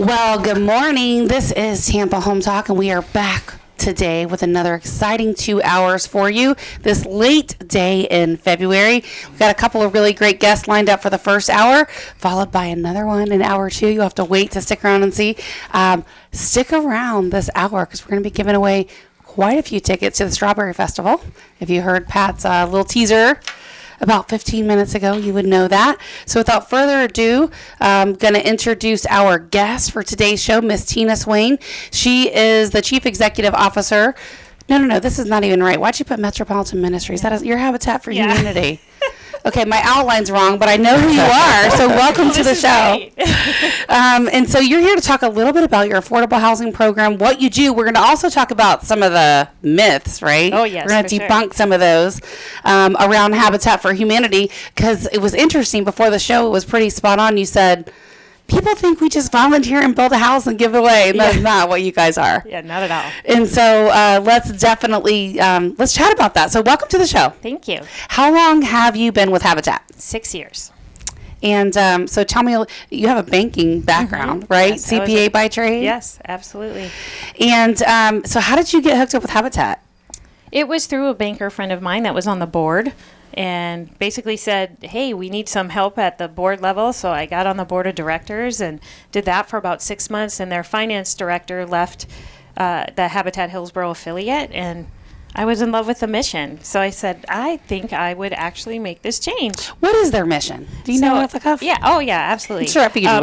Well, good morning. This is Tampa Home Talk, and we are back today with another exciting 2 hours for you this late day in February. We've got a couple of really great guests lined up for the first hour, followed by another one in hour 2. You'll have to wait to stick around and see. Stick around this hour because we're going to be giving away quite a few tickets to the Strawberry Festival. If you heard Pat's little teaser about 15 minutes ago, you would know that. So without further ado, I'm going to introduce our guest for today's show, Miss Tina Swain. She is the Chief Executive Officer. No, this is not even right. Why'd you put Metropolitan Ministries? That is your Habitat for Humanity. Okay, my outline's wrong, but I know who you are, so welcome to the show. And so you're here to talk a little bit about your affordable housing program, what you do. We're going to also talk about some of the myths, right? Oh, yes, we're going to debunk some of those around Habitat for Humanity, because it was interesting. Before the show, it was pretty spot on. You said, people think we just volunteer and build a house and give it away. And that's not what you guys are. Yeah, not at all. And so let's definitely, let's chat about that. So welcome to the show. Thank you. How long have you been with Habitat? 6 years. And so tell me, you have a banking background, right? Yes, CPA by trade? Yes, absolutely. And so how did you get hooked up with Habitat? It was through a banker friend of mine that was on the board and basically said, hey, we need some help at the board level. So I got on the board of directors and did that for about 6 months. And their finance director left the Habitat Hillsborough affiliate, and I was in love with the mission. So I said, I think I would actually make this change. What is their mission? Do you know off the cuff? Yeah. Oh, yeah, absolutely. Sure, I figured you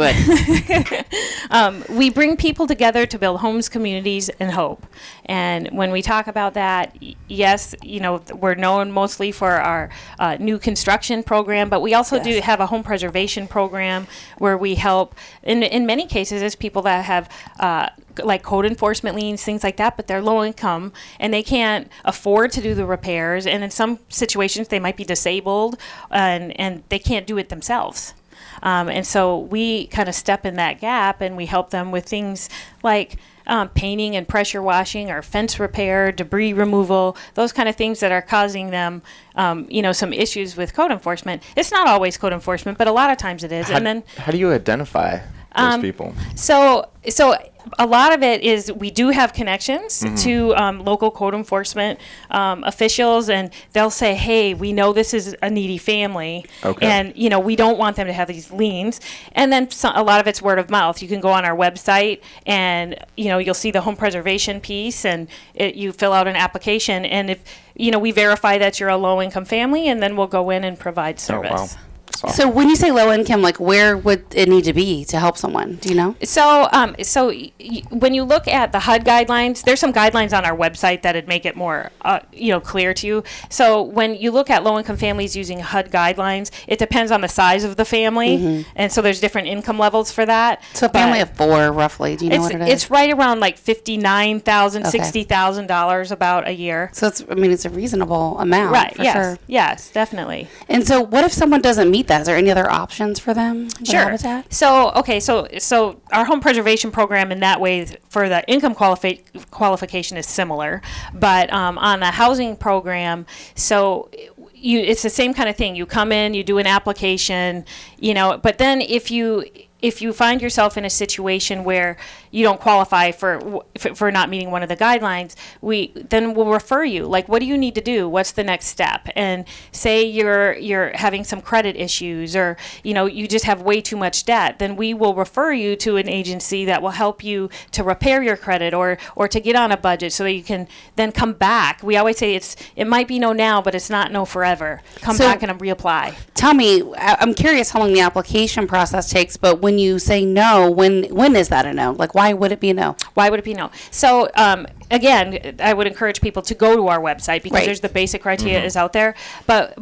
would. We bring people together to build homes, communities, and hope. And when we talk about that, yes, we're known mostly for our new construction program, but we also do have a home preservation program where we help, in many cases, it's people that have like code enforcement liens, things like that, but they're low income and they can't afford to do the repairs. And in some situations, they might be disabled and they can't do it themselves. And so we kind of step in that gap and we help them with things like painting and pressure washing or fence repair, debris removal, those kind of things that are causing them, some issues with code enforcement. It's not always code enforcement, but a lot of times it is. How do you identify those people? So a lot of it is we do have connections to local code enforcement officials, and they'll say, hey, we know this is a needy family, and we don't want them to have these liens. And then a lot of it's word of mouth. You can go on our website and you'll see the home preservation piece, and you fill out an application, and if we verify that you're a low income family, and then we'll go in and provide service. Oh, wow. So when you say low income, like where would it need to be to help someone? Do you know? So when you look at the HUD guidelines, there's some guidelines on our website that'd make it more, clear to you. So when you look at low income families using HUD guidelines, it depends on the size of the family, and so there's different income levels for that. So a family of 4, roughly. Do you know what it is? It's right around like $59,000, $60,000 about a year. So it's a reasonable amount, right? For yes, sure. Yes, definitely. And so, what if someone doesn't meet that? Is there any other options for them? Sure. Habitat? So our home preservation program in that way for the income qualification is similar, but on the housing program, it's the same kind of thing. You come in, you do an application, but then if you find yourself in a situation where you don't qualify for not meeting one of the guidelines, we'll refer you. Like, what do you need to do? What's the next step? And say you're having some credit issues, or you just have way too much debt, then we will refer you to an agency that will help you to repair your credit or to get on a budget so that you can then come back. We always say it might be no now, but it's not no forever. Come back and reapply. Tell me, I'm curious how long the application process takes, but when you say no, when is that a no? Like, why would it be a no? Why would it be no? So, again, I would encourage people to go to our website because there's the basic criteria is out there, but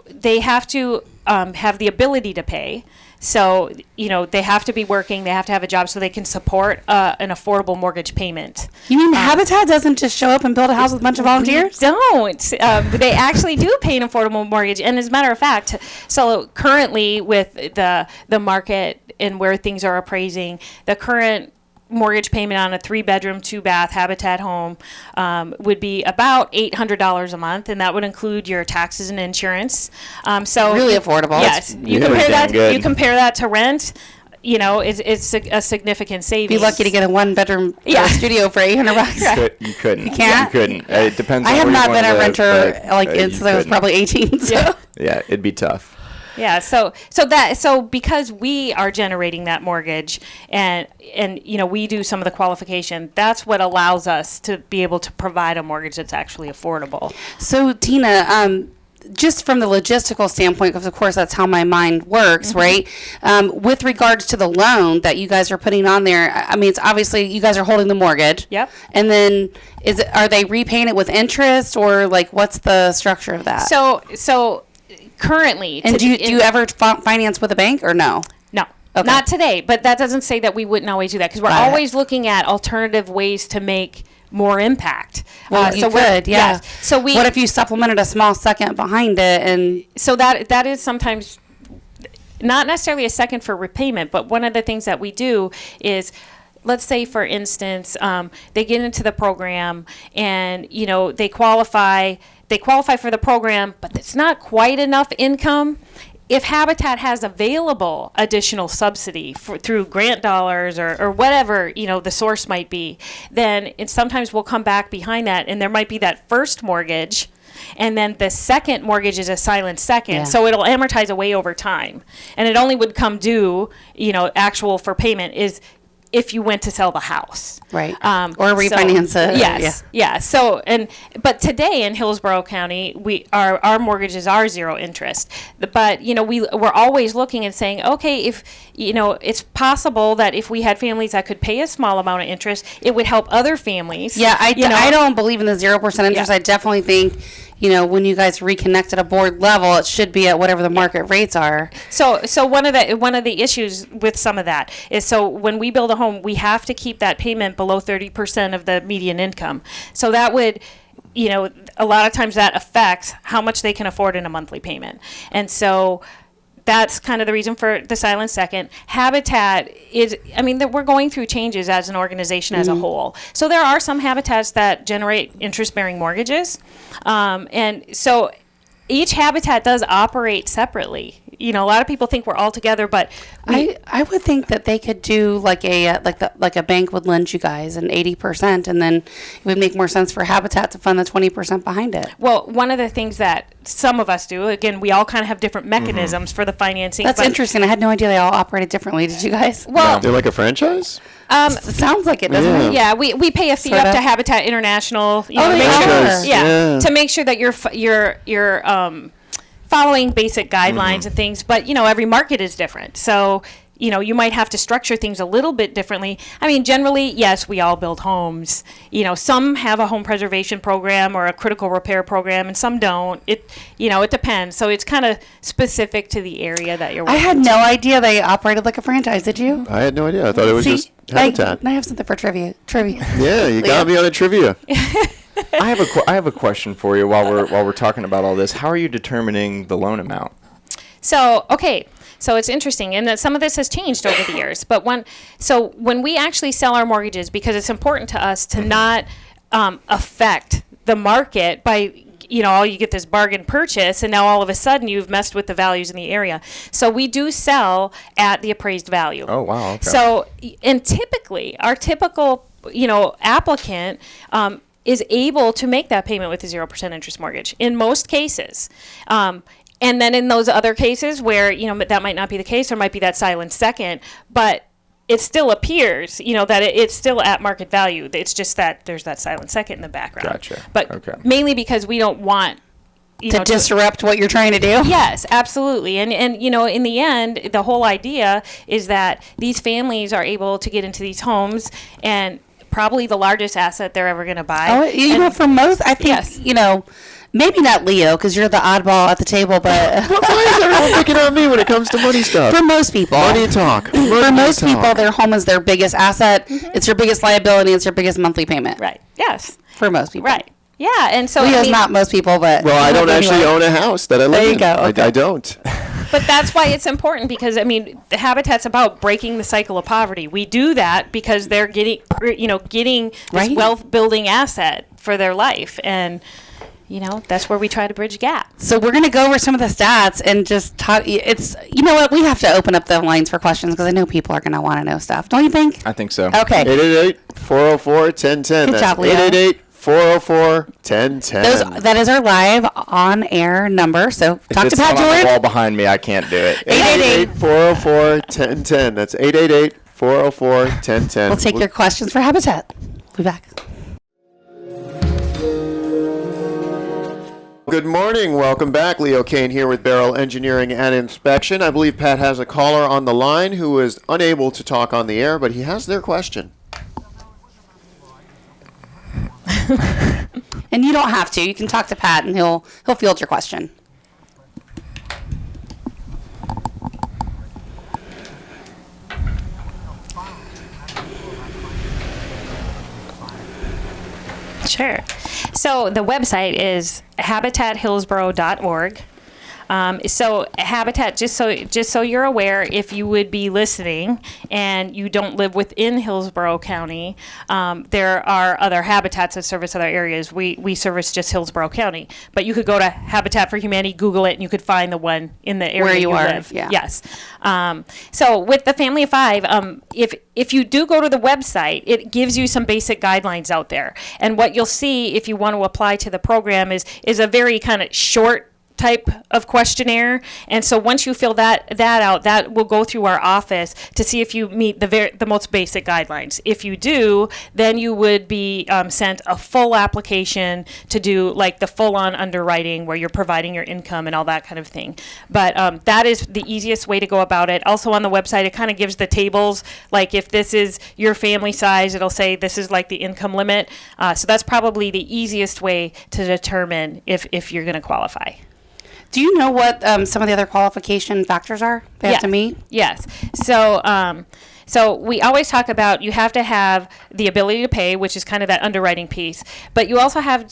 they have to have the ability to pay. So, they have to be working, they have to have a job so they can support an affordable mortgage payment. You mean Habitat doesn't just show up and build a house with a bunch of volunteers? Don't. They actually do pay an affordable mortgage. And as a matter of fact, so currently with the market and where things are appraising, the current mortgage payment on a 3-bedroom, 2-bath Habitat home would be about $800 a month, and that would include your taxes and insurance. So really affordable. Yes, you compare that to rent. it's a significant savings. Be lucky to get a 1-bedroom studio for $800. You couldn't. You can't? You couldn't. It depends. I on have where not you been a wanna renter live, but, since I was couldn't. probably 18. So. Yeah, it'd be tough. Yeah, so because we are generating that mortgage and we do some of the qualification, that's what allows us to be able to provide a mortgage that's actually affordable. So Tina, just from the logistical standpoint, because of course that's how my mind works, right? With regards to the loan that you guys are putting on there, I mean, it's obviously you guys are holding the mortgage. Yep. And then are they repaying it with interest, or like what's the structure of that? So currently, and do you ever finance with a bank or no? No. Okay. Not today, but that doesn't say that we wouldn't always do that, because we're always looking at alternative ways to make more impact. Well, you could, yeah. Yes. So what if you supplemented a small second behind it, and so that is sometimes not necessarily a second for repayment, but one of the things that we do is, let's say, for instance, they get into the program and they qualify for the program, but it's not quite enough income. If Habitat has available additional subsidy through grant dollars or whatever, the source might be, then sometimes we'll come back behind that, and there might be that first mortgage, and then the second mortgage is a silent second. Yeah. So it'll amortize away over time. And it only would come due, actual for payment is if you went to sell the house. right, or refinance it? Yes. Yeah. So, but today in Hillsborough County, our mortgages are zero interest. But we're always looking and saying, okay, if it's possible that if we had families that could pay a small amount of interest, it would help other families. Yeah, I don't believe in the 0% interest. Yeah. I definitely think, when you guys reconnect at a board level, it should be at whatever the market rates are. So one of the issues with some of that is, so when we build a home, we have to keep that payment below 30% of the median income. So that would, a lot of times that affects how much they can afford in a monthly payment. And so that's kind of the reason for the silent second. Habitat we're going through changes as an organization as a whole. So there are some habitats that generate interest-bearing mortgages. And so each habitat does operate separately. A lot of people think we're all together, but I would think that they could do like a bank would lend you guys an 80%, and then it would make more sense for Habitat to fund the 20% behind it. Well, one of the things that some of us do, again, we all kind of have different mechanisms for the financing. That's interesting. I had no idea they all operated differently. Did you guys? Well, They're like a franchise? It sounds like it, doesn't it? Yeah, we pay a fee Sort up of. to Habitat International. they are. To make sure that you're following basic guidelines and things. But every market is different, so you might have to structure things a little bit differently. I mean, generally, yes, we all build homes. Some have a home preservation program or a critical repair program, and some don't. It depends. So it's kind of specific to the area that you're working. I had no idea they operated like a franchise. Did you? I had no idea. I thought it was just Habitat. I have something for trivia. Yeah, you got me on a trivia. I have a question for you while we're talking about all this. How are you determining the loan amount? So it's interesting, and that some of this has changed over the years. But when we actually sell our mortgages, because it's important to us to not affect the market by you get this bargain purchase, and now all of a sudden you've messed with the values in the area. So we do sell at the appraised value. Oh, wow. Okay. So, and typically, our typical applicant is able to make that payment with a 0% interest mortgage in most cases. And then in those other cases where, that might not be the case, there might be that silent second, but it still appears, that it's still at market value. It's just that there's that silent second in the background. Gotcha. But Okay. mainly because we don't want To disrupt what you're trying to do? Yes, absolutely. And in the end, the whole idea is that these families are able to get into these homes, and probably the largest asset they're ever going to buy. Oh, for most, I think, Yes. Maybe not Leo, because you're the oddball at the table, but Why is everyone picking on me when it comes to money stuff? for most people. Money talk. For most people, their home is their biggest asset. It's your biggest liability. It's your biggest monthly payment. Right. Yes. For most people. Right. Yeah. And so Leo's not most people, but Well, I don't actually anyway. own a house that I live There you in. go, okay. I don't. But that's why it's important, because the Habitat's about breaking the cycle of poverty. We do that because they're getting this Right. wealth building asset for their life, and that's where we try to bridge gap. So we're going to go over some of the stats and just talk. It's, you know what, we have to open up the lines for questions because I know people are going to want to know stuff. Don't you think? I think so. Okay. 888-404-1010. Good job, Leo. 888-404-1010. That is our live on-air number. So If talk it's to Pat not on the Jordan. wall behind me, I can't do it. 888-404-1010. That's 888-404-1010. We'll take your questions for Habitat. We'll be back. Good morning. Welcome back. Leo Kane here with Barrel Engineering and Inspection. I believe Pat has a caller on the line who is unable to talk on the air, but he has their question. And you don't have to. You can talk to Pat and he'll field your question. Sure. So the website is habitathillsboro.org. So Habitat, just so you're aware, if you would be listening and you don't live within Hillsborough County, there are other habitats that service other areas. We service just Hillsborough County, but you could go to Habitat for Humanity, Google it, and you could find the one in the area Where you are, live. yeah. Yes. So with the family of five, if you do go to the website, it gives you some basic guidelines out there. And what you'll see if you want to apply to the program is a very kind of short type of questionnaire. And so once you fill that out, that will go through our office to see if you meet the most basic guidelines. If you do, then you would be sent a full application to do like the full-on underwriting where you're providing your income and all that kind of thing. But that is the easiest way to go about it. Also on the website, it kind of gives the tables, like if this is your family size, it'll say this is like the income limit. So that's probably the easiest way to determine if you're going to qualify. Do you know what some of the other qualification factors are they have to meet? Yes. So we always talk about you have to have the ability to pay, which is kind of that underwriting piece, but you also have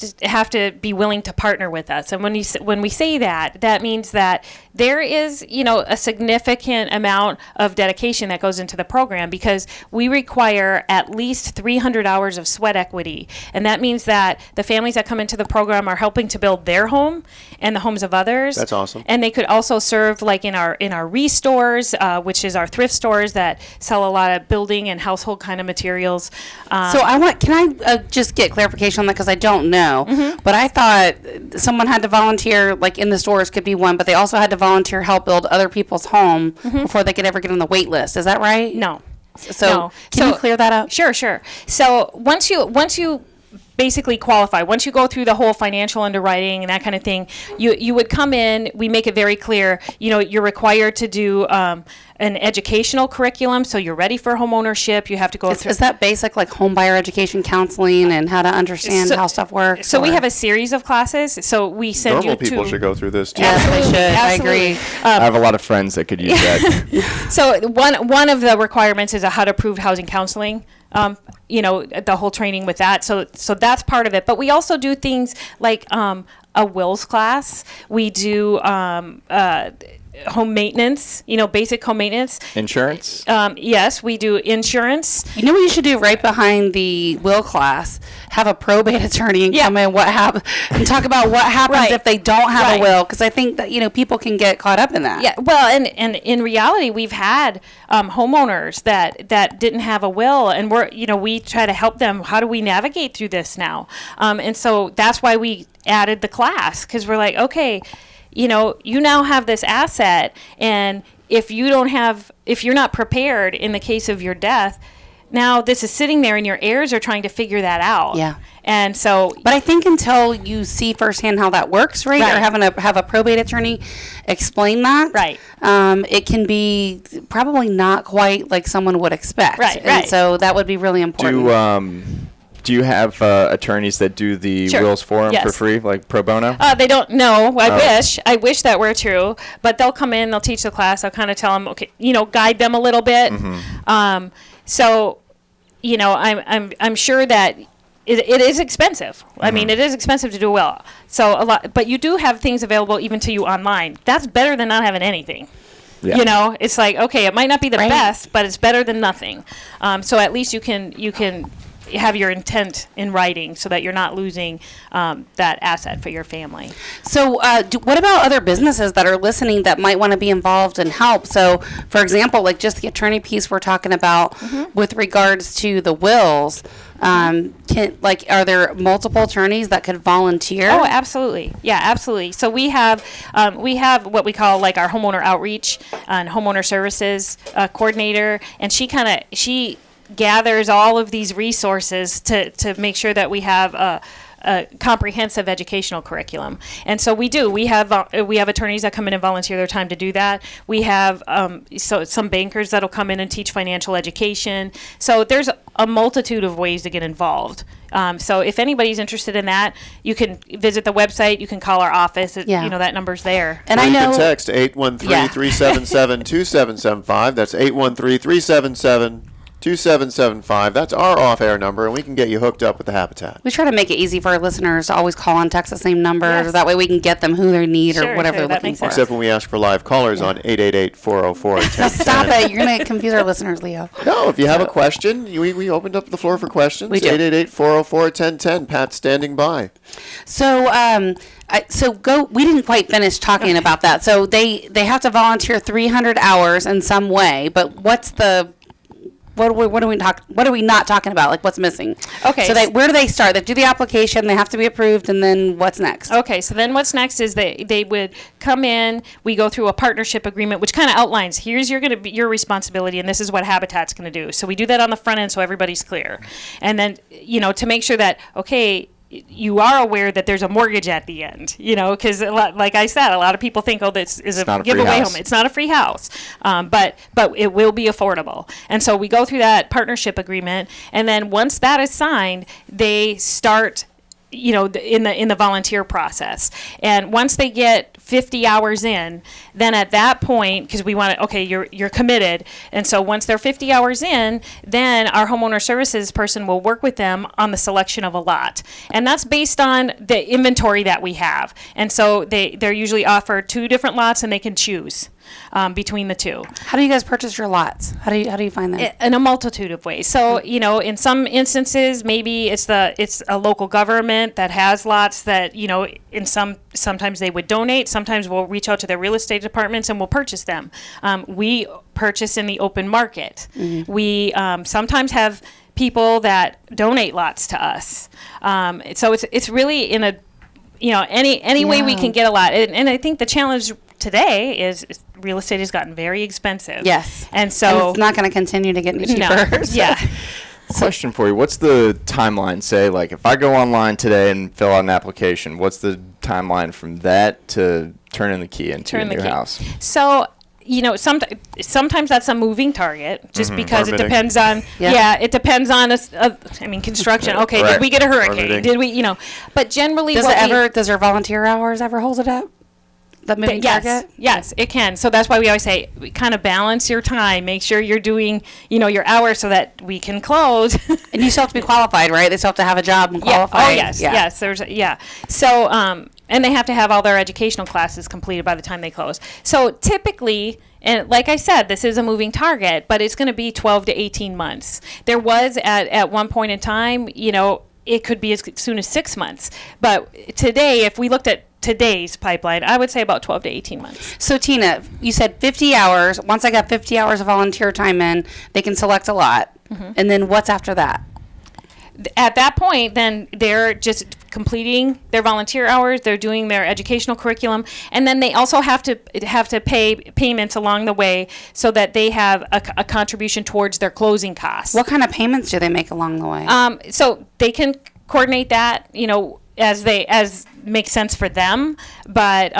to be willing to partner with us. And when we say that, that means that there is, a significant amount of dedication that goes into the program because we require at least 300 hours of sweat equity. And that means that the families that come into the program are helping to build their home and the homes of others. That's awesome. And they could also serve like in our restores, which is our thrift stores that sell a lot of building and household kind of materials. So can I just get clarification on that because I don't know, but I thought someone had to volunteer like in the stores could be one, but they also had to volunteer help build other people's home before they could ever get on the wait list. Is that right? No. So can you clear that up? Sure. So once you basically qualify, once you go through the whole financial underwriting and that kind of thing, you would come in. We make it very clear, you're required to do an educational curriculum, so you're ready for home ownership. You have to go through. Is that basic like home buyer education counseling and how to understand how stuff works? So we have a series of classes. So we send Normal you people to. should go through this too. Yes, they should. Absolutely. I agree. I have a lot of friends that could use that. So one of the requirements is a how to prove housing counseling. The whole training with that. So that's part of it. But we also do things like a wills class. We do home maintenance, basic home maintenance. Insurance? Yes, we do insurance. You know what you should do right behind the will class? Have a probate attorney and come in and talk about what happens if they don't have a will, because I think that people can get caught up in that. Yeah, well, and in reality, we've had homeowners that didn't have a will, and we try to help them. How do we navigate through this now? And so that's why we added the class, because we're like, okay, you now have this asset, and if you're not prepared in the case of your death, now this is sitting there and your heirs are trying to figure that out. Yeah. And so, but I think until you see firsthand how that works, right? Or have a probate attorney explain that, right? It can be probably not quite like someone would expect, right? And so that would be really important. Do you have attorneys that do the wills for them for free, like pro bono? They don't know. I wish that were true. But they'll come in, they'll teach the class. I'll kind of tell them, okay, guide them a little bit. So, I'm sure that it is expensive. I mean, it is expensive to do a will. So but you do have things available even to you online. That's better than not having anything. Yeah. It's like, okay, it might not be the best, but it's better than nothing. So at least you can have your intent in writing so that you're not losing that asset for your family. So what about other businesses that are listening that might want to be involved and help? So, for example, like just the attorney piece we're talking about with regards to the wills, are there multiple attorneys that could volunteer? Oh, absolutely. Yeah, absolutely. So we have what we call like our homeowner outreach and homeowner services coordinator, and she gathers all of these resources to make sure that we have a comprehensive educational curriculum. And so we have attorneys that come in and volunteer their time to do that. We have some bankers that'll come in and teach financial education. So there's a multitude of ways to get involved. So if anybody's interested in that, you can visit the website. You can call our office. That number's there. And or I you know can text 813-377-2775. That's 813-377-2775. That's our off-air number, and we can get you hooked up with the Habitat. we try to make it easy for our listeners to always call and text the same number. Yes. That way we can get them who they need or Sure, whatever sure, they're that looking makes for. sense. Except when we ask for live callers on 888-404-1010. Now stop it. You're going to confuse our listeners, Leo. No, if you have a question, we opened up the floor for questions. We do. 888-404-1010. Pat's standing by. So, we didn't quite finish talking about that. So they have to volunteer 300 hours in some way, but what are we not talking about? Like what's missing? Okay. So where do they start? They do the application, they have to be approved, and then what's next? Okay, so then what's next is they would come in, we go through a partnership agreement, which kind of outlines, here's your responsibility, and this is what Habitat's going to do. So we do that on the front end so everybody's clear. And then, to make sure that, okay, you are aware that there's a mortgage at the end, because like I said, a lot of people think, this is a giveaway home. It's not a free house, but it will be affordable. And so we go through that partnership agreement, and then once that is signed, they start in the volunteer process. And once they get 50 hours in, then at that point, because we want to, okay, you're committed. And so once they're 50 hours in, then our homeowner services person will work with them on the selection of a lot. And that's based on the inventory that we have. And so they're usually offered 2 different lots, and they can choose between the 2. How do you guys purchase your lots? How do you find them? In a multitude of ways. So, in some instances, maybe it's a local government that has lots that, sometimes they would donate. Sometimes we'll reach out to their real estate departments and we'll purchase them. We purchase in the open market. Mm-hmm. We sometimes have people that donate lots to us. So it's really in a, any way we can get a lot. And I think the challenge today is real estate has gotten very expensive. Yes. And so it's not going to continue to get any cheaper. No. Yeah. Question for you. What's the timeline? Say, like, if I go online today and fill out an application, what's the timeline from that to turning the key into a new house? So, sometimes that's a moving target just because Permitting. It depends on, it depends on, construction. Okay, Right. Did we get a hurricane? Permitting. Did we, but generally does our volunteer hours ever hold it up? The moving target? Yes, it can. So that's why we always say, kind of balance your time. Make sure you're doing, your hours so that we can close. And you still have to be qualified, right? They still have to have a job and Yeah. qualify. Oh, yes. So, and they have to have all their educational classes completed by the time they close. So typically, and like I said, this is a moving target, but it's going to be 12 to 18 months. There was at one point in time, it could be as soon as 6 months. But today, if we looked at today's pipeline, I would say about 12 to 18 months. So Tina, you said 50 hours. Once I got 50 hours of volunteer time in, they can select a lot. Mm-hmm. And then what's after that? At that point, then they're just completing their volunteer hours. They're doing their educational curriculum, and then they also have to pay payments along the way so that they have a contribution towards their closing costs. What kind of payments do they make along the way? So they can coordinate that, as makes sense for them, but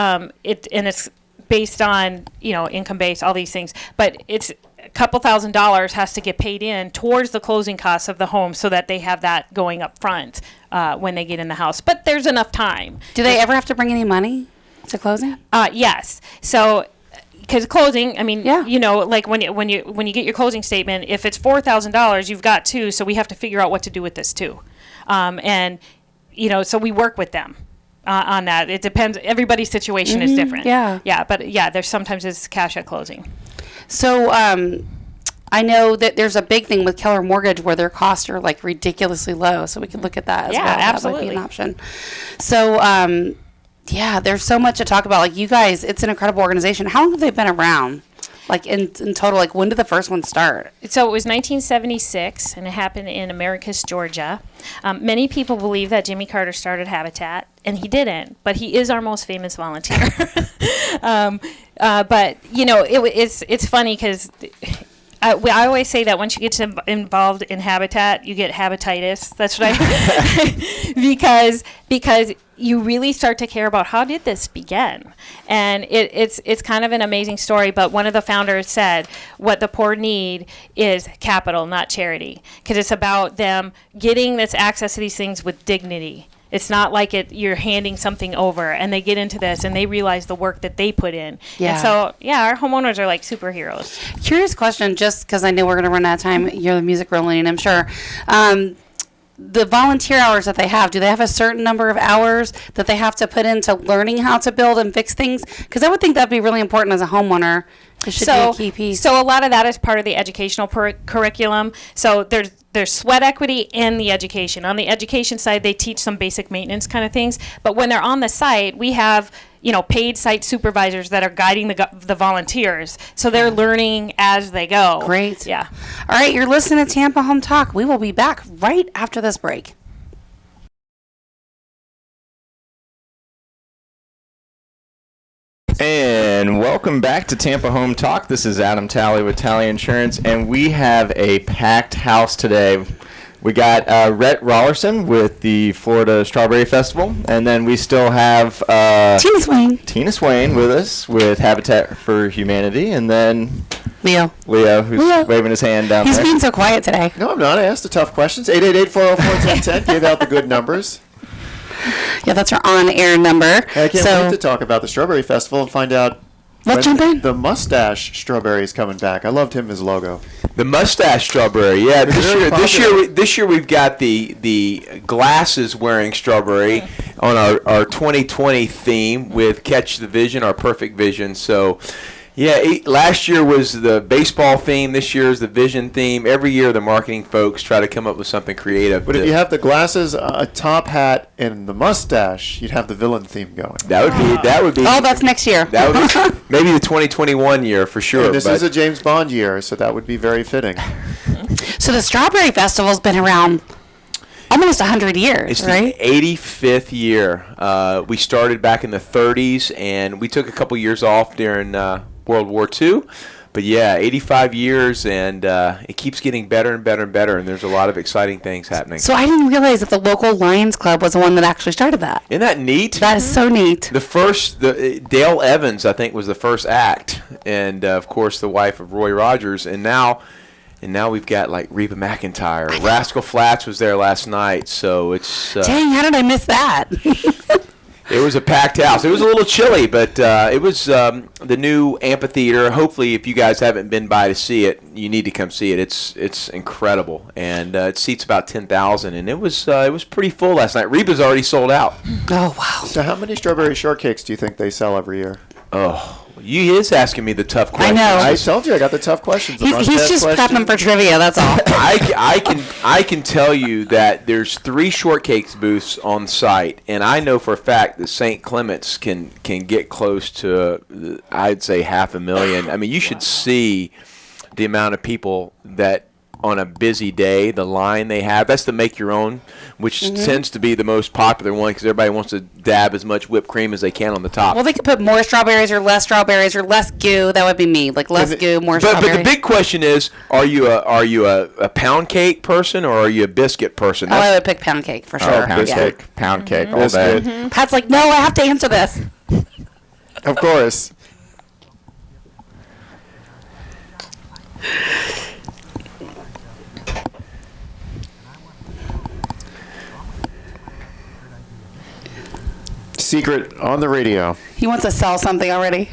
it's based on income based, all these things, but it's a couple $1,000s has to get paid in towards the closing costs of the home so that they have that going up front when they get in the house. But there's enough time. Do they ever have to bring any money to closing? Yes. So, because closing, Yeah. like when you get your closing statement, if it's $4,000, you've got 2, so we have to figure out what to do with this too, and so we work with them on that. It depends. Everybody's situation is different. Yeah. Yeah, but there's sometimes it's cash at closing. So I know that there's a big thing with Keller Mortgage where their costs are like ridiculously low, so we could look at that as Yeah, well. absolutely. That might be an option. So, yeah, there's so much to talk about. Like, you guys, it's an incredible organization. How long have they been around? Like, in total, like, when did the first one start? So it was 1976, and it happened in Americus, Georgia. Many people believe that Jimmy Carter started Habitat, and he didn't, but he is our most famous volunteer. But, you know, it's funny because I always say that once you get involved in Habitat, you get habititis. That's what I because you really start to care about how did this begin, and it's kind of an amazing story. But one of the founders said, "What the poor need is capital, not charity, because it's about them getting this access to these things with dignity." It's not like you're handing something over, and they get into this and they realize the work that they put in. Yeah. And so, yeah, our homeowners are like superheroes. Curious question, just because I know we're going to run out of time. You're the music rolling, I'm sure. The volunteer hours that they have, do they have a certain number of hours that they have to put into learning how to build and fix things? Because I would think that'd be really important as a homeowner. It should be a key piece. So a lot of that is part of the educational curriculum. So there's sweat equity and the education. On the education side, they teach some basic maintenance kind of things. But when they're on the site, we have paid site supervisors that are guiding the volunteers. So they're learning as they go. Great. Yeah. All right, you're listening to Tampa Home Talk. We will be back right after this break. And welcome back to Tampa Home Talk. This is Adam Talley with Talley Insurance, and we have a packed house today. We got Rhett Rollyson with the Florida Strawberry Festival, and then we still have Tina Swain with us with Habitat for Humanity, and then Leo, who's waving his hand down He's there. being so quiet today. No, I'm not. I asked the tough questions. 888-404-1010. Gave out the good numbers. Yeah, that's our on-air number. I can't wait to talk about the Strawberry Festival and find out Let's jump in. The mustache strawberry is coming back. I loved him as logo. The mustache strawberry, yeah. This year we've got the glasses wearing strawberry on our 2020 theme with Catch the Vision, our perfect vision. So, yeah, last year was the baseball theme. This year is the vision theme. Every year the marketing folks try to come up with something creative. But if you have the glasses, a top hat, and the mustache, you'd have the villain theme going. That would be. Oh, that's next year. That would be maybe the 2021 year for sure. And this is a James Bond year, so that would be very fitting. So the Strawberry Festival's been around almost 100 years, it's right? the 85th year. We started back in the 30s, and we took a couple years off during World War II. But yeah, 85 years, and it keeps getting better and better and better, and there's a lot of exciting things happening. So I didn't realize that the local Lions Club was the one that actually started that. Isn't that neat? That is so neat. Dale Evans, I think, was the first act, and of course the wife of Roy Rogers, and now we've got like Reba McEntire. Rascal Flatts was there last night, so it's. Dang, how did I miss that? It was a packed house. It was a little chilly, but it was the new amphitheater. Hopefully, if you guys haven't been by to see it, you need to come see it. It's incredible, and it seats about 10,000. And it was pretty full last night. Reba's already sold out. Oh wow! So how many strawberry shortcakes do you think they sell every year? Oh, he is asking me the tough questions. I know. I told you I got the tough questions. He's just prepping for trivia. That's all. I can tell you that there's 3 shortcakes booths on site, and I know for a fact that St. Clement's can get close to I'd say 500,000. I mean, you should see the amount of people that on a busy day, the line they have. That's the make your own, which tends to be the most popular one because everybody wants to dab as much whipped cream as they can on the top. Well, they could put more strawberries or less goo. That would be me. Like less goo, more strawberries. But the big question is, are you a pound cake person or are you a biscuit person? I would pick pound cake for sure. Pound cake, all day. Pat's like, no, I have to answer this. Of course. Secret on the radio. He wants to sell something already.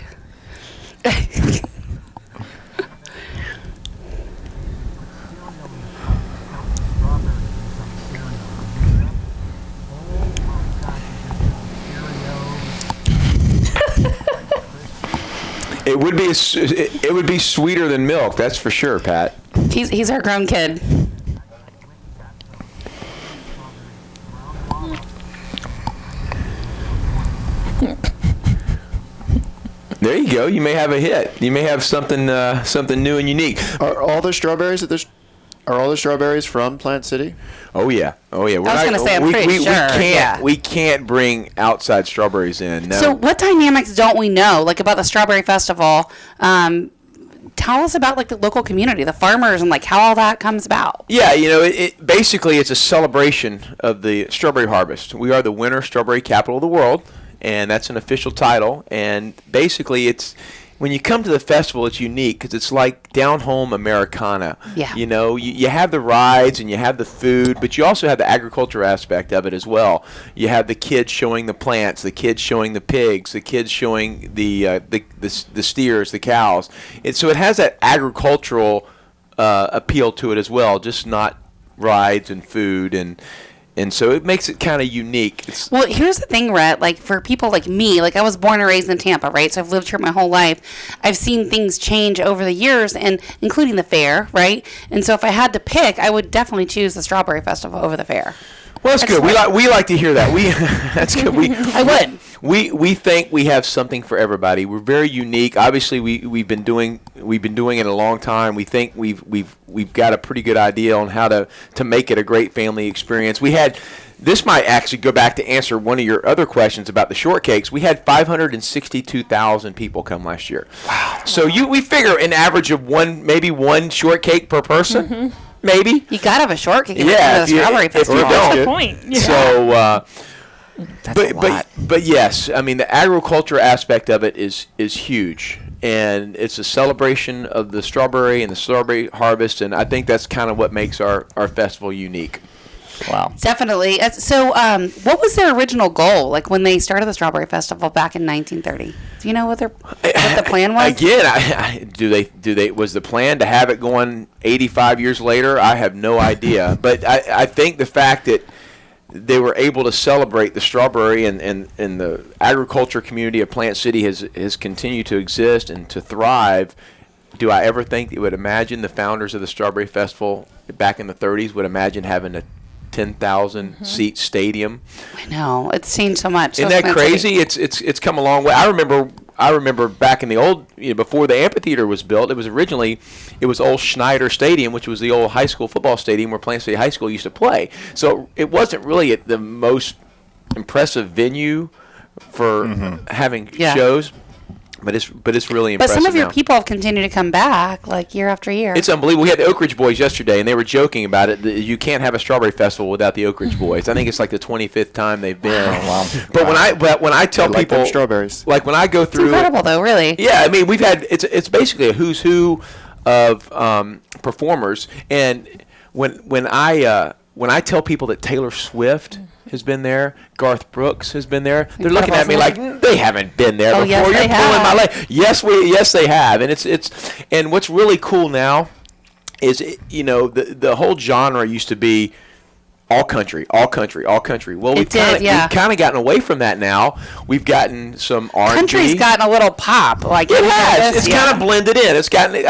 It would be sweeter than milk, that's for sure, Pat. He's our grown kid. There you go. You may have a hit. You may have something new and unique. Are all the strawberries from Plant City? Oh yeah. I was going to say, I'm pretty sure. We can't bring outside strawberries in. No. So what dynamics don't we know, like about the Strawberry Festival? Tell us about like the local community, the farmers, and like how all that comes about. Yeah, it basically it's a celebration of the strawberry harvest. We are the winter strawberry capital of the world, and that's an official title. And basically, it's when you come to the festival, it's unique because it's like down home Americana. Yeah. You have the rides and you have the food, but you also have the agriculture aspect of it as well. You have the kids showing the plants, the kids showing the pigs, the kids showing the steers, the cows. So it has that agricultural appeal to it as well, just not rides and food and so it makes it kind of unique. Well, here's the thing, Rhett. Like, for people like me, like, I was born and raised in Tampa, right? So I've lived here my whole life. I've seen things change over the years, and including the fair, right? And so if I had to pick, I would definitely choose the Strawberry Festival over the fair. Well, that's good. We like to hear that. That's good. I would. We think we have something for everybody. We're very unique. Obviously, we've been doing it a long time. We think we've got a pretty good idea on how to make it a great family experience. This might actually go back to answer one of your other questions about the shortcakes. We had 562,000 people come last year. Wow. So we figure an average of maybe one shortcake per person. Mm-hmm. Maybe you gotta have a shortcake. Yeah, the Strawberry Festival. That's the point. Yeah. So, That's a lot. but yes, I mean the agriculture aspect of it is huge, and it's a celebration of the strawberry and the strawberry harvest, and I think that's kind of what makes our festival unique. Wow. Definitely. So, what was their original goal? Like when they started the Strawberry Festival back in 1930? Do you know what the plan was? Again, was the plan to have it going 85 years later? I have no idea. But I think the fact that they were able to celebrate the strawberry and the agriculture community of Plant City has continued to exist and to thrive. Do I ever think they would imagine the founders of the Strawberry Festival back in the 30s would imagine having a 10,000 seat stadium? I know, it's changed so much. Isn't that crazy? It's come a long way. I remember back in the old, before the amphitheater was built, it was old Schneider Stadium, which was the old high school football stadium where Plant City High School used to play. So it wasn't really the most impressive venue for having shows. But it's really impressive. But some of your now. people have continued to come back like year after year. It's unbelievable. We had the Oak Ridge Boys yesterday, and they were joking about it. You can't have a Strawberry Festival without the Oak Ridge Boys. I think it's like the 25th time they've been. Wow. But when I tell Like people them strawberries, like when I go through, it's incredible though, really. Yeah, I mean we've had it's basically a who's who of performers, and when I tell people that Taylor Swift has been there, Garth Brooks has been there, they're looking at me like they haven't been there before. Yes, You're they pulling my have. leg. Yes, they have, and what's really cool now is the whole genre used to be all country. Well, we've kind of gotten away from that now. We've gotten some R&B. Country's gotten a little pop. Like it has. It's kind of blended in. I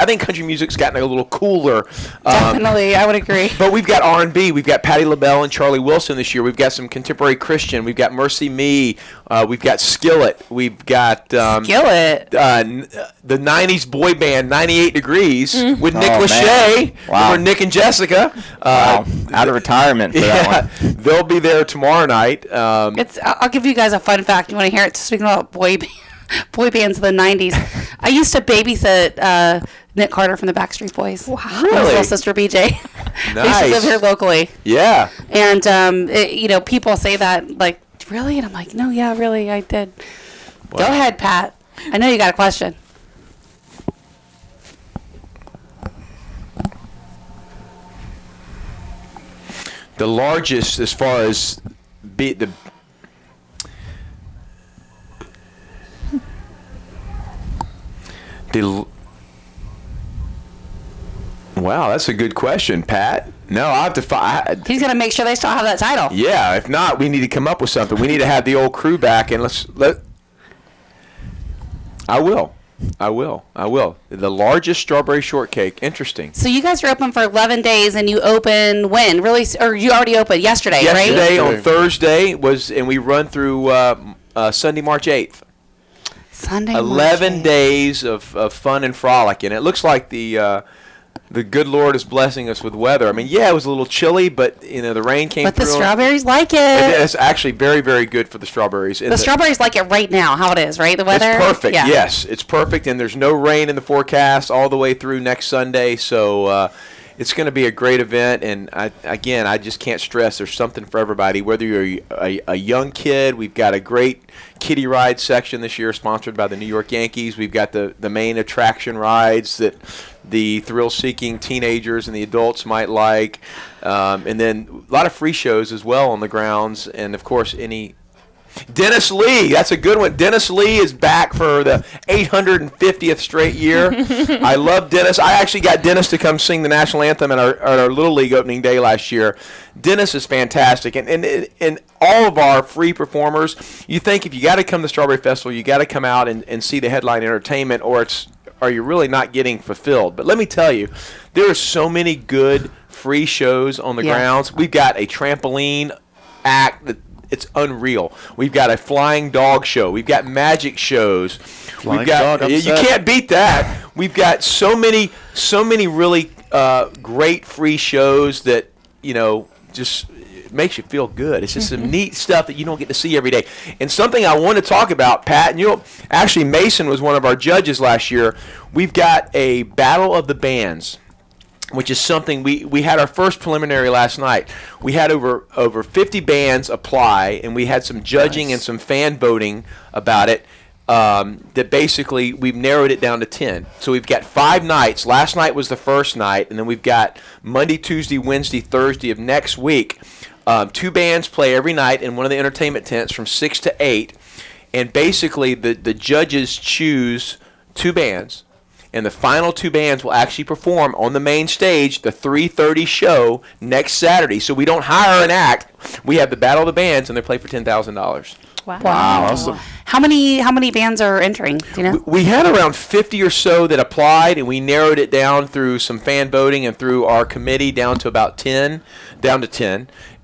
think country music's gotten a little cooler. Definitely, I would agree. But we've got R&B. We've got Patti LaBelle and Charlie Wilson this year. We've got some contemporary Christian. We've got Mercy Me. We've got Skillet. We've got Skillet. The 90s boy band 98 Degrees with Nick Lachey. Wow. Or Nick and Jessica. Wow. Out of retirement for that one. They'll be there tomorrow night. I'll give you guys a fun fact. You want to hear it? Speaking about boy bands of the 90s. I used to babysit Nick Carter from the Backstreet Boys. Wow. My Really? little sister BJ. Nice. They used to live here locally. Yeah. And, people say that, like, really? And I'm like, no, yeah, really, I did. Wow. Go ahead, Pat. I know you got a question. The largest, as far as wow, that's a good question, Pat. No, I have to find. He's going to make sure they still have that title. Yeah, if not, we need to come up with something. We need to have the old crew back, and I will. I will. The largest strawberry shortcake. Interesting. So you guys are open for 11 days, and you open when? Really? Or you already opened yesterday, right? Yesterday on Thursday and we run through Sunday, March 8th. Sunday, 11 March 8th. days of fun and frolic, and it looks like the good Lord is blessing us with weather. I mean, yeah, it was a little chilly, but the rain came But through. the strawberries like it. It's actually very, very good for the strawberries. The strawberries like it right now, how it is, right? The weather? It's perfect. Yeah. Yes, it's perfect, and there's no rain in the forecast all the way through next Sunday. So it's going to be a great event, and I just can't stress there's something for everybody. Whether you're a young kid, we've got a great kiddie ride section this year, sponsored by the New York Yankees. We've got the main attraction rides that the thrill-seeking teenagers and the adults might like, and then a lot of free shows as well on the grounds, and of course Dennis Lee, that's a good one. Dennis Lee is back for the 850th straight year. I love Dennis. I actually got Dennis to come sing the national anthem at our Little League opening day last year. Dennis is fantastic. And all of our free performers, you think if you got to come to the Strawberry Festival, you got to come out and see the headline entertainment, or you're really not getting fulfilled. But let me tell you, there are so many good free shows on the grounds. We've got a trampoline act that it's unreal. We've got a flying dog show. We've got magic shows. Flying We've got dog you upset. can't beat that. We've got so many really great free shows that just makes you feel good. It's just some neat stuff that you don't get to see every day. And something I want to talk about, Pat, and actually Mason was one of our judges last year. We've got a Battle of the Bands, which is something we had our first preliminary last night. We had over 50 bands apply, and we had some judging and some fan voting about it. That basically we've narrowed it down to 10. So we've got 5 nights. Last night was the first night, and then we've got Monday, Tuesday, Wednesday, Thursday of next week. 2 bands play every night in one of the entertainment tents from 6 to 8, and basically the judges choose 2 bands. And the final 2 bands will actually perform on the main stage, the 3:30 show next Saturday. So we don't hire an act. We have the Battle of the Bands, and they play for $10,000. Wow. Awesome. How many bands are entering? Do you know? We had around 50 or so that applied, and we narrowed it down through some fan voting and through our committee down to 10.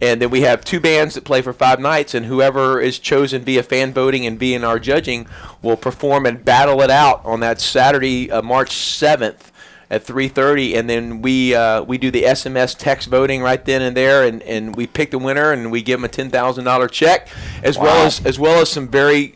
And then we have 2 bands that play for 5 nights, and whoever is chosen via fan voting and via our judging will perform and battle it out on that Saturday, March 7th at 3:30, and then we do the SMS text voting right then and there, and we pick the winner, and we give them a $10,000 check, as well as some very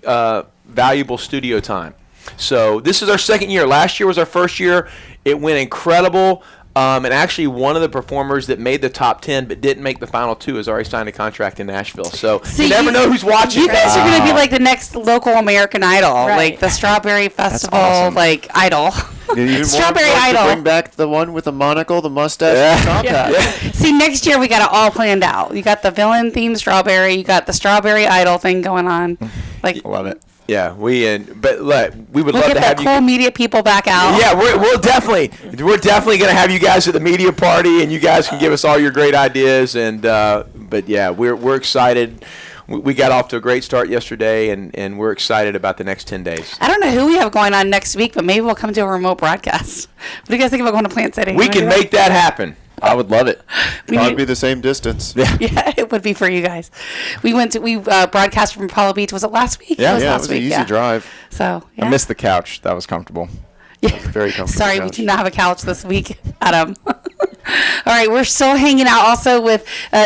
valuable studio time. So this is our second year. Last year was our first year. It went incredible. And actually, one of the performers that made the top 10 but didn't make the final 2 has already signed a contract in Nashville. So you never know who's watching. You guys are going to be like the next local American Idol, like the Strawberry Festival, awesome. like Idol. Strawberry Idol. Bring back the one with the monocle, the mustache, and the top hat. See, next year we got it all planned out. You got the villain themed strawberry. You got the Strawberry Idol thing going on. Like, Love it. Yeah, we would we'll love get to have the you. cool media people back out. Yeah, we're definitely going to have you guys at the media party, and you guys can give us all your great ideas. And but yeah, we're excited. We got off to a great start yesterday, and we're excited about the next 10 days. I don't know who we have going on next week, but maybe we'll come to a remote broadcast. What do you guys think about going to Plant City? We can make that happen. I would love it. Probably be the same distance. Yeah, it would be for you guys. We broadcast from Apollo Beach. Was it last week? Yeah, it was Yeah, it last was week. an easy yeah. drive. So yeah. I missed the couch. That was comfortable. Yeah. Very comfortable Sorry, we couch. do not have a couch this week, Adam. All right, we're still hanging out also with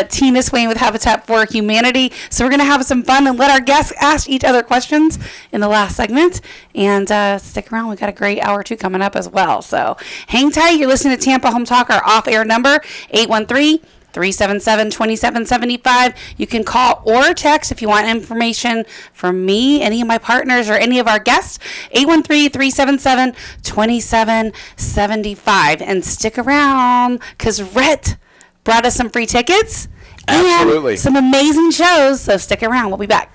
Tina Swain with Habitat for Humanity. So we're going to have some fun and let our guests ask each other questions in the last segment. And stick around. We've got a great hour 2 coming up as well. So hang tight. You're listening to Tampa Home Talk, our off-air number, 813-377-2775. You can call or text if you want information from me, any of my partners, or any of our guests. 813-377-2775. And stick around because Rhett brought us some free tickets Absolutely. and some amazing shows. So stick around. We'll be back.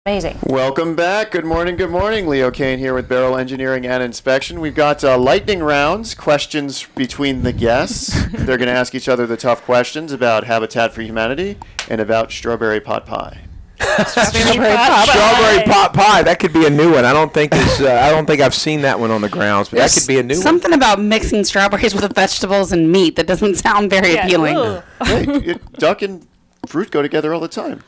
Amazing. Welcome back. Good morning. Good morning. Leo Kane here with Barrel Engineering and Inspection. We've got lightning rounds, questions between the guests. They're going to ask each other the tough questions about Habitat for Humanity and about strawberry pot pie. Strawberry pot pie. Strawberry pot pie. That could be a new one. I don't think I've seen that one on the grounds, but that could be a new one. Something about mixing strawberries with vegetables and meat that doesn't sound very appealing. Ooh. Hey, duck and fruit go together all the time.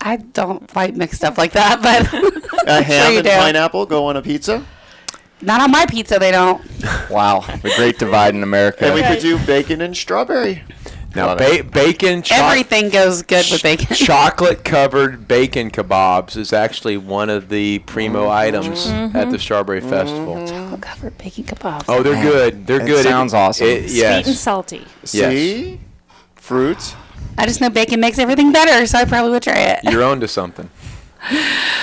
I don't quite mix stuff like that, but A ham you and do. pineapple go on a pizza. not on my pizza. They don't. Wow, the great divide in America. And we could do bacon and strawberry. Now, Love it. bacon, Everything goes good with bacon. chocolate-covered bacon kebabs is actually one of the primo items at the Strawberry Festival. Chocolate covered bacon kebabs. Oh, they're good. They're It good. sounds awesome. Yes. Sweet and salty. See? Fruit. I just know bacon makes everything better, so I probably would try it. You're on to something.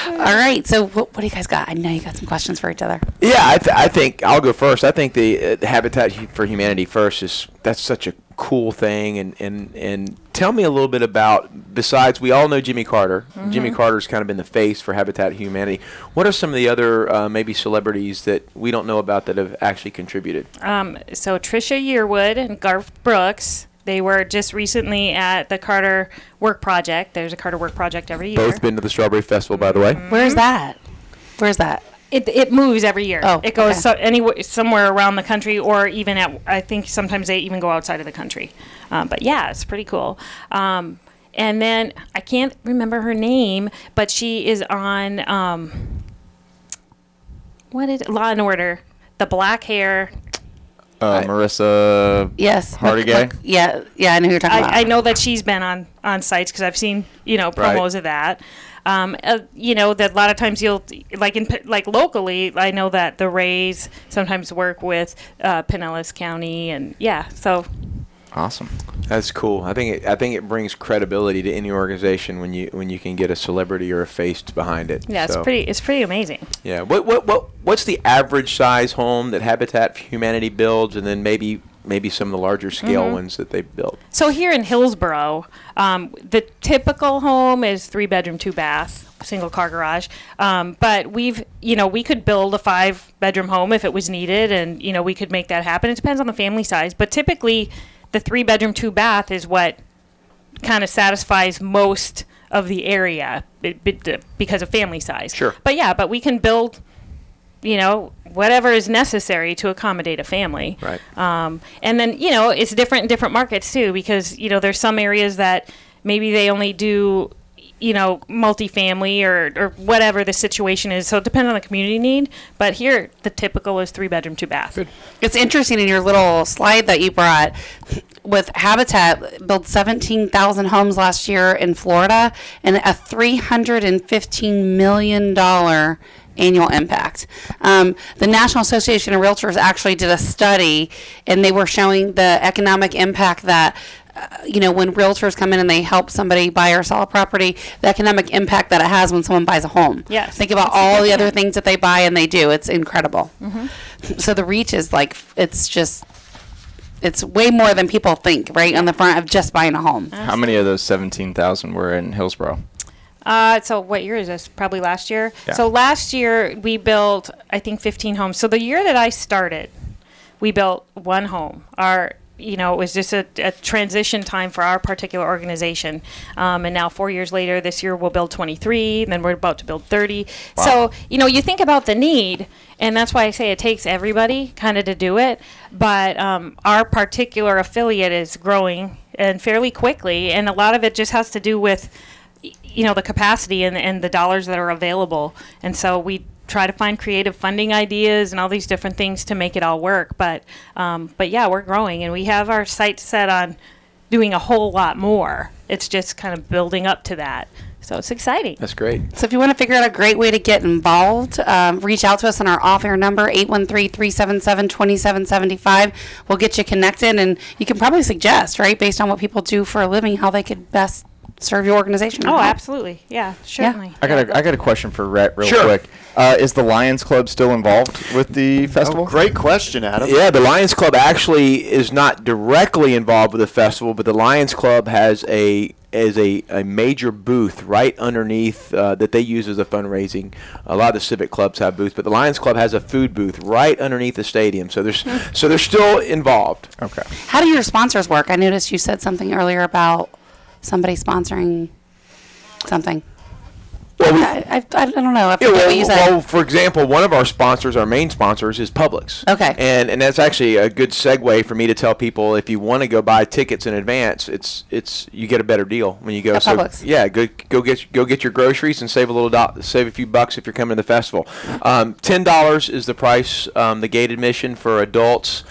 All right. So what do you guys got? I know you got some questions for each other. Yeah, I think I'll go first. I think the Habitat for Humanity first that's such a cool thing. And tell me a little bit about, besides, we all know Jimmy Carter. Jimmy Carter's kind of been the face for Habitat for Humanity. What are some of the other maybe celebrities that we don't know about that have actually contributed? So Trisha Yearwood and Garth Brooks, they were just recently at the Carter Work Project. There's a Carter Work Project every year. Both been to the Strawberry Festival, by the way. Where's that? Where's that? It moves every year. Oh, it goes okay. somewhere around the country, or even I think sometimes they even go outside of the country. But yeah, it's pretty cool. And then I can't remember her name, but she is on Law and Order. The black hair. Marissa. Yes. Hardigay? Yeah. I know who you're talking about. I know that she's been on sites because I've seen promos of that. That a lot of times you'll like locally. I know that the Rays sometimes work with Pinellas County, and so Awesome. That's cool. I think it brings credibility to any organization when you can get a celebrity or a face behind it. yeah, So, it's pretty amazing. Yeah. What's the average size home that Habitat for Humanity builds, and then maybe some of the larger scale ones that they've built? So here in Hillsborough, the typical home is 3-bedroom, 2-bath, single car garage. But we could build a 5-bedroom home if it was needed, and we could make that happen. It depends on the family size, but typically the 3-bedroom, 2-bath is what kind of satisfies most of the area because of family size. Sure. But we can build whatever is necessary to accommodate a family. Right. And then, it's different in different markets too, because, there's some areas that maybe they only do, multifamily or whatever the situation is. So it depends on the community need. But here, the typical is 3-bedroom, 2-bath. Good. It's interesting in your little slide that you brought with Habitat built 17,000 homes last year in Florida and a $315 million annual impact. The National Association of Realtors actually did a study, and they were showing the economic impact that when realtors come in and they help somebody buy or sell a property, the economic impact that it has when someone buys a home. Yes. Think about all the other things that they buy and they do. It's incredible. So the reach is it's way more than people think, right, on the front of just buying a home. How many of those 17,000 were in Hillsborough? So what year is this? Probably last year. Yeah. So last year we built, I think, 15 homes. So the year that I started, we built one home. It was just a transition time for our particular organization. And now 4 years later, this year we'll build 23, and then we're about to build 30. Wow. So, you think about the need, and that's why I say it takes everybody kind of to do it. But our particular affiliate is growing and fairly quickly, and a lot of it just has to do with the capacity and the dollars that are available. And so we try to find creative funding ideas and all these different things to make it all work. But yeah, we're growing, and we have our sights set on doing a whole lot more. It's just kind of building up to that. So it's exciting. That's great. So if you want to figure out a great way to get involved, reach out to us on our off-air number, 813-377-2775. We'll get you connected, and you can probably suggest, right, based on what people do for a living, how they could best serve your organization. Oh, absolutely. Yeah, certainly. I got a question for Rhett real Sure. quick. Is the Lions Club still involved with the festival? Great question, Adam. Yeah, the Lions Club actually is not directly involved with the festival, but the Lions Club has a major booth right underneath that they use as a fundraising. A lot of the civic clubs have booths, but the Lions Club has a food booth right underneath the stadium. So they're still involved. Okay. How do your sponsors work? I noticed you said something earlier about somebody sponsoring something. I don't know. I forget what you said. Well, for example, one of our sponsors, our main sponsors, is Publix. Okay. And that's actually a good segue for me to tell people, if you want to go buy tickets in advance, it's you get a better deal when you go. At Publix. Yeah, go get your groceries and save a few bucks if you're coming to the festival. $10 is the price, the gate admission for adults.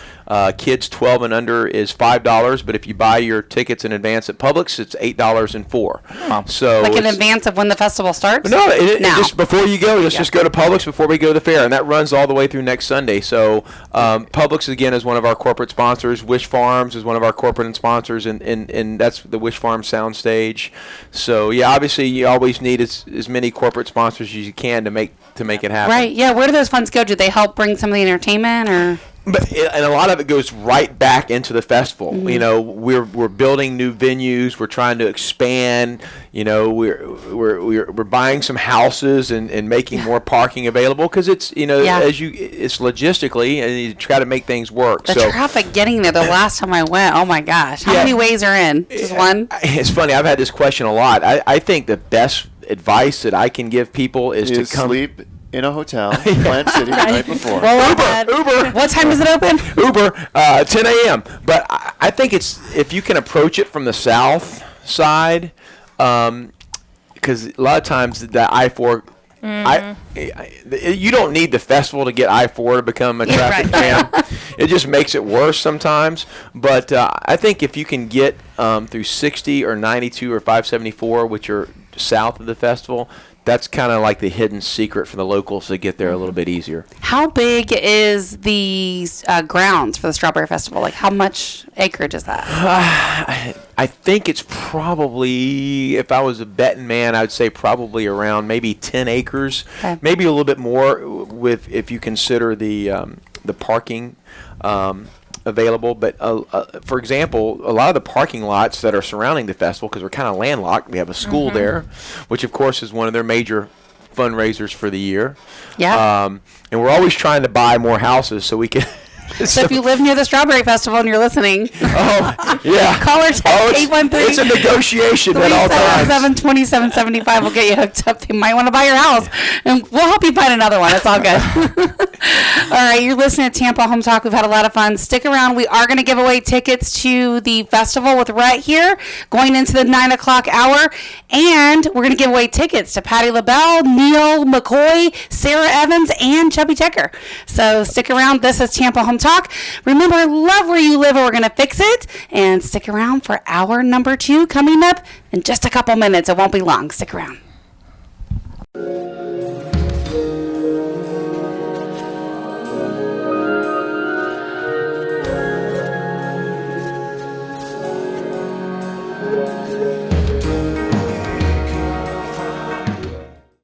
Kids 12 and under is $5, but if you buy your tickets in advance at Publix, it's $8.04. So Like in advance of when the festival starts? No, Now. just before you go, just go to Publix before we go to the fair, and that runs all the way through next Sunday. So Publix, again, is one of our corporate sponsors. Wish Farms is one of our corporate sponsors, and that's the Wish Farms soundstage. So, yeah, obviously you always need as many corporate sponsors as you can to make it happen. Right, yeah. Where do those funds go? Do they help bring some of the entertainment, or? And a lot of it goes right back into the festival. Mm-hmm. You know, we're building new venues. We're trying to expand. You know, we're buying some houses and making more parking available, because it's it's logistically, and you try to make things work. The traffic getting there. The last time I went, oh my gosh, how many ways are in? Just one? It's funny. I've had this question a lot. I think the best advice that I can give people is to come sleep in a hotel in Plant City the night before. Well, Uber. What time is it open? Uber, 10 a.m. But I think it's, if you can approach it from the south side, because a lot of times the I-4, you don't need the festival to get I-4 to become a traffic jam. It just makes it worse sometimes. But I think if you can get through 60 or 92 or 574, which are south of the festival, that's kind of like the hidden secret for the locals to get there a little bit easier. How big is the grounds for the Strawberry Festival? Like, how much acreage is that? I think it's probably, if I was a betting man, I would say probably around maybe 10 acres, Okay. maybe a little bit more if you consider the parking available. But for example, a lot of the parking lots that are surrounding the festival, because we're kind of landlocked, we have a school there, which of course is one of their major fundraisers for the year. Yeah. And we're always trying to buy more houses so we can. So if you live near the Strawberry Festival and you're listening, Yeah. call our text 813. It's a negotiation at all times. 377-2775 will get you hooked up. They might want to buy your house, and we'll help you find another one. It's all good. All right, you're listening to Tampa Home Talk. We've had a lot of fun. Stick around. We are going to give away tickets to the festival with Rhett here going into the 9 o'clock hour, and we're going to give away tickets to Patti LaBelle, Neil McCoy, Sarah Evans, and Chubby Checker. So stick around. This is Tampa Home Talk. Remember, love where you live, or we're going to fix it. And stick around for hour number 2 coming up in just a couple minutes. It won't be long. Stick around.